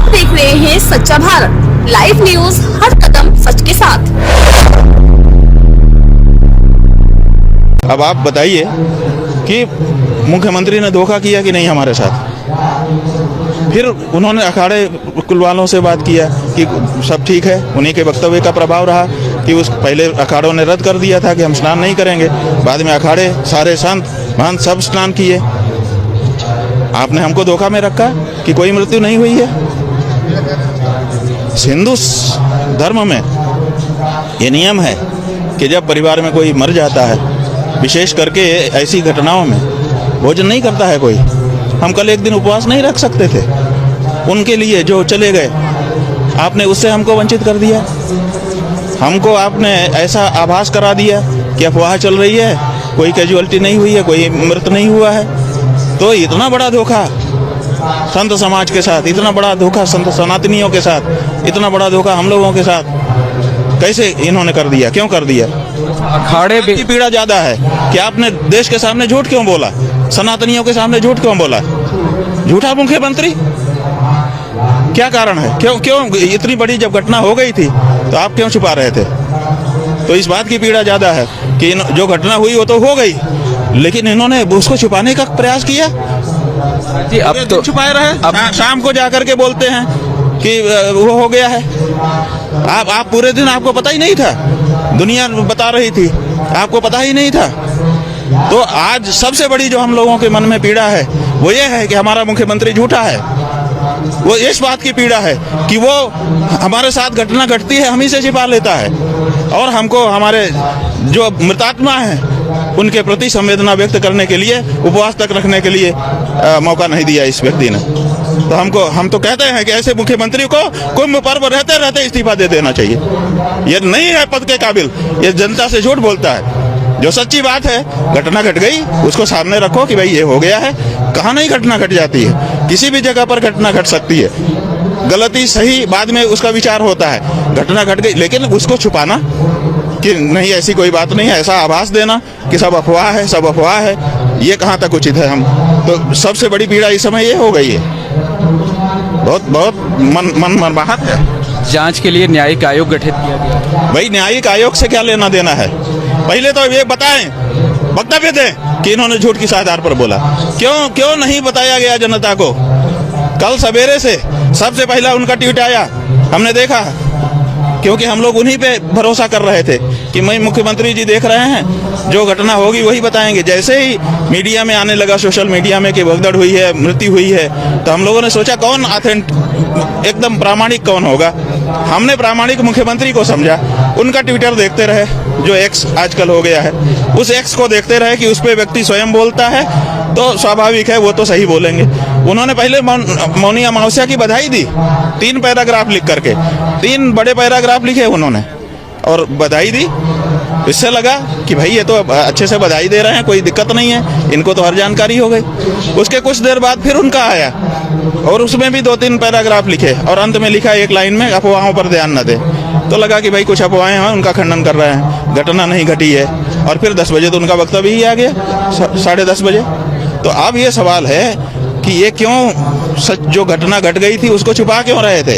देख रहे हैं सच्चा भारत लाइव न्यूज, हर कदम सच के साथ। अब आप बताइए कि मुख्यमंत्री ने धोखा किया कि नहीं हमारे साथ। फिर उन्होंने अखाड़े कुल वालों से बात किया कि सब ठीक है। उन्हीं के वक्तव्य का प्रभाव रहा कि उस पहले अखाड़ों ने रद्द कर दिया था कि हम स्नान नहीं करेंगे। बाद में अखाड़े सारे संत महंत सब स्नान किए। आपने हमको धोखा में रखा कि कोई मृत्यु नहीं हुई है। हिंदू धर्म में ये नियम है कि जब परिवार में कोई मर जाता है, विशेष करके ऐसी घटनाओं में भोजन नहीं करता है कोई। हम कल एक दिन उपवास नहीं रख सकते थे उनके लिए जो चले गए। आपने उससे हमको वंचित कर दिया। हमको आपने ऐसा आभास करा दिया कि अफवाह चल रही है, कोई कैजुअलिटी नहीं हुई है, कोई मृत नहीं हुआ है। तो इतना बड़ा धोखा संत समाज के साथ, इतना बड़ा धोखा संत सनातनियों के साथ, इतना बड़ा धोखा हम लोगों के साथ कैसे इन्होंने कर दिया? क्यों कर दिया? अखाड़े की पीड़ा ज्यादा है कि आपने देश के सामने झूठ क्यों बोला, सनातनियों के सामने झूठ क्यों बोला? झूठा मुख्यमंत्री, क्या कारण है? क्यों इतनी बड़ी जब घटना हो गई थी तो आप क्यों छुपा रहे थे? तो इस बात की पीड़ा ज्यादा है कि जो घटना हुई वो तो हो गई, लेकिन इन्होंने उसको छुपाने का प्रयास किया जी। अब तो छुपाए रहे। अब शाम को जाकर के बोलते हैं कि वो हो गया है। आप पूरे दिन आपको पता ही नहीं था, दुनिया बता रही थी, आपको पता ही नहीं था। तो आज सबसे बड़ी जो हम लोगों के मन में पीड़ा है वो ये है कि हमारा मुख्यमंत्री झूठा है। वो इस बात की पीड़ा है कि वो हमारे साथ घटना घटती है, हम ही से छिपा लेता है और हमको हमारे जो मृतात्मा हैं उनके प्रति संवेदना व्यक्त करने के लिए, उपवास तक रखने के लिए मौका नहीं दिया इस व्यक्ति ने। तो हम तो कहते हैं कि ऐसे मुख्यमंत्री को कुंभ पर्व रहते रहते इस्तीफा दे देना चाहिए। ये नहीं है पद के काबिल, ये जनता से झूठ बोलता है। जो सच्ची बात है, घटना घट गई, उसको सामने रखो कि भाई ये हो गया है। कहाँ नहीं घटना घट जाती है, किसी भी जगह पर घटना घट सकती है। गलती सही बाद में उसका विचार होता है। घटना घट गई, लेकिन उसको छुपाना कि नहीं ऐसी कोई बात नहीं है, ऐसा आभास देना कि सब अफवाह है, सब अफवाह है, ये कहाँ तक उचित है? हम तो सबसे बड़ी पीड़ा इस समय ये हो गई है। बहुत मन मरमाहत है। जांच के लिए न्यायिक आयोग गठित किया गया। भाई न्यायिक आयोग से क्या लेना देना है? पहले तो ये बताएं, वक्तव्य दें कि इन्होंने झूठ किस आधार पर बोला। क्यों नहीं बताया गया जनता को? कल सवेरे से सबसे पहला उनका ट्वीट आया, हमने देखा, क्योंकि हम लोग उन्हीं पे भरोसा कर रहे थे कि मैं मुख्यमंत्री जी देख रहे हैं, जो घटना होगी वही बताएंगे। जैसे ही मीडिया में आने लगा, सोशल मीडिया में कि भगदड़ हुई है, मृत्यु हुई है, तो हम लोगों ने सोचा कौन एकदम प्रामाणिक कौन होगा। हमने प्रामाणिक मुख्यमंत्री को समझा। उनका ट्विटर देखते रहे, जो एक्स आजकल हो गया है, उस एक्स को देखते रहे कि उस पर व्यक्ति स्वयं बोलता है तो स्वाभाविक है वो तो सही बोलेंगे। उन्होंने पहले मौनी अमावस्या की बधाई दी, 3 पैराग्राफ लिख करके, 3 बड़े पैराग्राफ लिखे उन्होंने और बधाई दी। इससे लगा कि भाई ये तो अच्छे से बधाई दे रहे हैं, कोई दिक्कत नहीं है, इनको तो हर जानकारी हो गई। उसके कुछ देर बाद फिर उनका आया और उसमें भी 2-3 पैराग्राफ लिखे और अंत में लिखा एक लाइन में, अफवाहों पर ध्यान न दे। तो लगा कि भाई कुछ अफवाहें हैं, उनका खंडन कर रहे हैं, घटना नहीं घटी है। और फिर 10 बजे तो उनका वक्तव्य ही आ गया, 10:30 बजे। तो अब ये सवाल है कि ये क्यों सच जो घटना घट गई थी उसको छुपा क्यों रहे थे?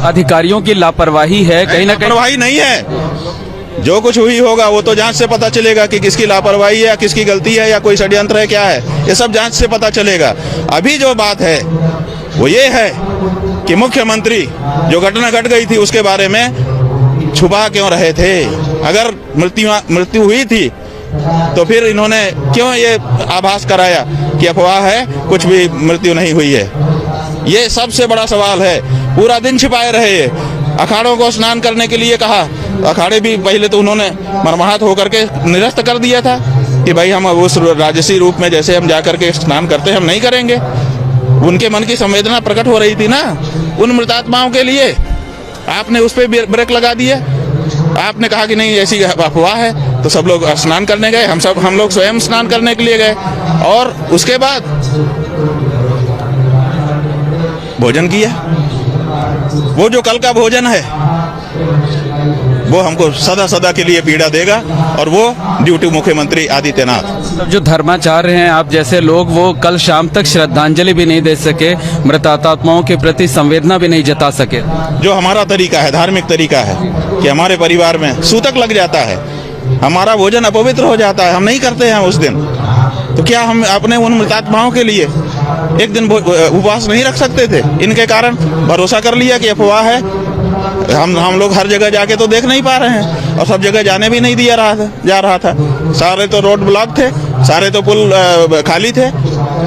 अधिकारियों की लापरवाही है, कहीं ना कहीं लापरवाही नहीं है। जो कुछ हुई होगा वो तो जांच से पता चलेगा कि किसकी लापरवाही है या किसकी गलती है या कोई षड्यंत्र है, क्या है, ये सब जांच से पता चलेगा। अभी जो बात है वो ये है कि मुख्यमंत्री जो घटना घट गई थी उसके बारे में छुपा क्यों रहे थे? अगर मृत्यु हुई थी तो फिर इन्होंने क्यों ये आभास कराया कि अफवाह है, कुछ भी मृत्यु नहीं हुई है? ये सबसे बड़ा सवाल है। पूरा दिन छिपाए रहे। अखाड़ों को स्नान करने के लिए कहा, अखाड़े भी पहले तो उन्होंने मरमाहत होकर के निरस्त कर दिया था कि भाई हम उस राजसी रूप में जैसे हम जाकर के स्नान करते हैं हम नहीं करेंगे। उनके मन की संवेदना प्रकट हो रही थी ना उन मृतात्माओं के लिए। आपने उस पर ब्रेक लगा दिया। आपने कहा कि नहीं ऐसी अफवाह है, तो सब लोग स्नान करने गए, हम लोग स्वयं स्नान करने के लिए गए और उसके बाद भोजन किया। वो जो कल का भोजन है वो हमको सदा सदा के लिए पीड़ा देगा, और वो ड्यूटी मुख्यमंत्री आदित्यनाथ। जो धर्माचार्य हैं आप जैसे लोग, वो कल शाम तक श्रद्धांजलि भी नहीं दे सके, मृतात्माओं के प्रति संवेदना भी नहीं जता सके। जो हमारा तरीका है, धार्मिक तरीका है, कि हमारे परिवार में सूतक लग जाता है, हमारा भोजन अपवित्र हो जाता है, हम नहीं करते हैं उस दिन, तो क्या हम अपने उन मृतात्माओं के लिए एक दिन उपवास नहीं रख सकते थे? इनके कारण भरोसा कर लिया कि अफवाह है। हम लोग हर जगह जाके तो देख नहीं पा रहे हैं, और सब जगह जाने भी नहीं दिया जा रहा था। सारे तो रोड ब्लॉक थे, सारे तो पुल खाली थे,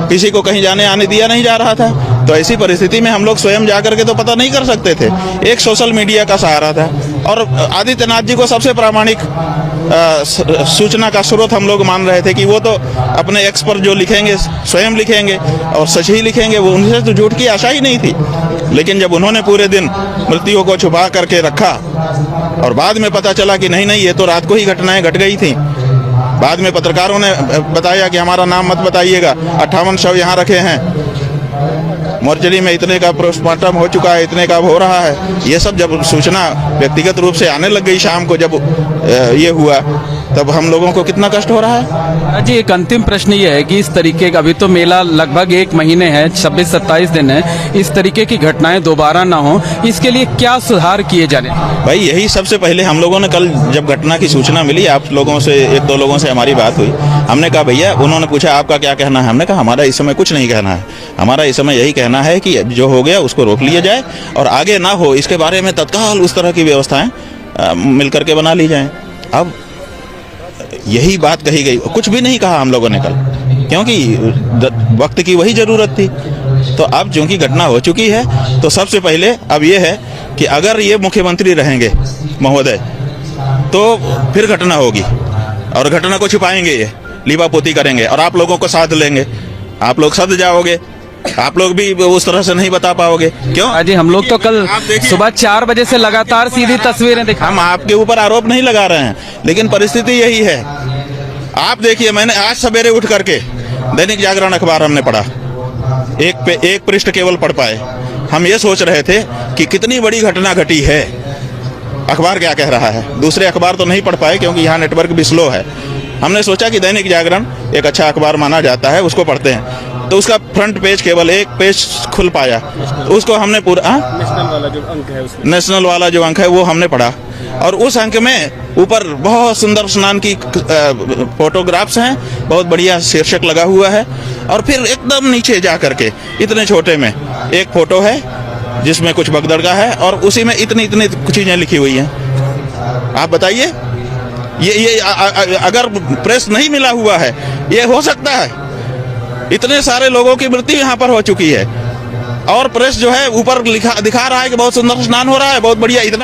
किसी को कहीं जाने आने दिया नहीं जा रहा था। तो ऐसी परिस्थिति में हम लोग स्वयं जा करके तो पता नहीं कर सकते थे। एक सोशल मीडिया का सहारा था, और आदित्यनाथ जी को सबसे प्रामाणिक सूचना का स्रोत हम लोग मान रहे थे कि वो तो अपने एक्स पर जो लिखेंगे स्वयं लिखेंगे और सच ही लिखेंगे, वो उनसे तो झूठ की आशा ही नहीं थी। लेकिन जब उन्होंने पूरे दिन मृत्युओं को छुपा करके रखा, और बाद में पता चला कि नहीं ये तो रात को ही घटनाएं घट गई थी, बाद में पत्रकारों ने बताया कि हमारा नाम मत बताइएगा, 58 शव यहाँ रखे हैं, मोर्चरी में इतने का पोस्टमार्टम हो चुका है, इतने का हो रहा है। ये सब जब सूचना व्यक्तिगत रूप से आने लग गई शाम को, जब ये हुआ, तब हम लोगों को कितना कष्ट हो रहा है। जी, एक अंतिम प्रश्न ये है कि इस तरीके का, अभी तो मेला लगभग 1 महीने है, 26-27 दिन है, इस तरीके की घटनाएं दोबारा ना हो, इसके लिए क्या सुधार किए जाने? भाई यही सबसे पहले हम लोगों ने, कल जब घटना की सूचना मिली, आप लोगों से 1-2 लोगों से हमारी बात हुई, हमने कहा भैया, उन्होंने पूछा आपका क्या कहना है, हमने कहा हमारा इस समय कुछ नहीं कहना है, हमारा इस समय यही कहना है कि जो हो गया उसको रोक लिया जाए, और आगे ना हो इसके बारे में तत्काल उस तरह की व्यवस्थाएं मिलकर के बना ली जाएं। अब यही बात कही गई, कुछ भी नहीं कहा हम लोगों ने कल, क्योंकि वक्त की वही जरूरत थी। तो अब चूंकि घटना हो चुकी है, तो सबसे पहले अब ये है कि अगर ये मुख्यमंत्री रहेंगे महोदय, तो फिर घटना होगी, और घटना को छिपाएंगे, ये लीपापोती करेंगे, और आप लोगों को साथ लेंगे, आप लोग सद जाओगे, आप लोग भी उस तरह से नहीं बता पाओगे। क्यों? अजी, हम लोग तो कल सुबह 4 बजे से लगातार सीधी तस्वीरें दिखा। हम आपके ऊपर आरोप नहीं लगा रहे हैं, लेकिन परिस्थिति यही है। आप देखिए, मैंने आज सवेरे उठ करके दैनिक जागरण अखबार हमने पढ़ा, एक पृष्ठ केवल पढ़ पाए। हम ये सोच रहे थे कि कितनी बड़ी घटना घटी है, अखबार क्या कह रहा है। दूसरे अखबार तो नहीं पढ़ पाए क्योंकि यहाँ नेटवर्क भी स्लो है। हमने सोचा कि दैनिक जागरण एक अच्छा अखबार माना जाता है, उसको पढ़ते हैं। तो उसका फ्रंट पेज, केवल एक पेज खुल पाया, उसको हमने पूरा नेशनल वाला जो अंक है वो हमने पढ़ा, और उस अंक में ऊपर बहुत सुंदर स्नान की फोटोग्राफ्स हैं, बहुत बढ़िया शीर्षक लगा हुआ है, और फिर एकदम नीचे जा करके इतने छोटे में एक फोटो है जिसमें कुछ भगदड़ है, और उसी में इतनी कुछ चीजें लिखी हुई हैं। आप बताइए, ये अगर प्रेस नहीं मिला हुआ है, ये हो सकता है? इतने सारे लोगों की मृत्यु यहाँ पर हो चुकी है, और प्रेस जो है ऊपर दिखा रहा है कि बहुत सुंदर स्नान हो रहा है, बहुत बढ़िया, इतना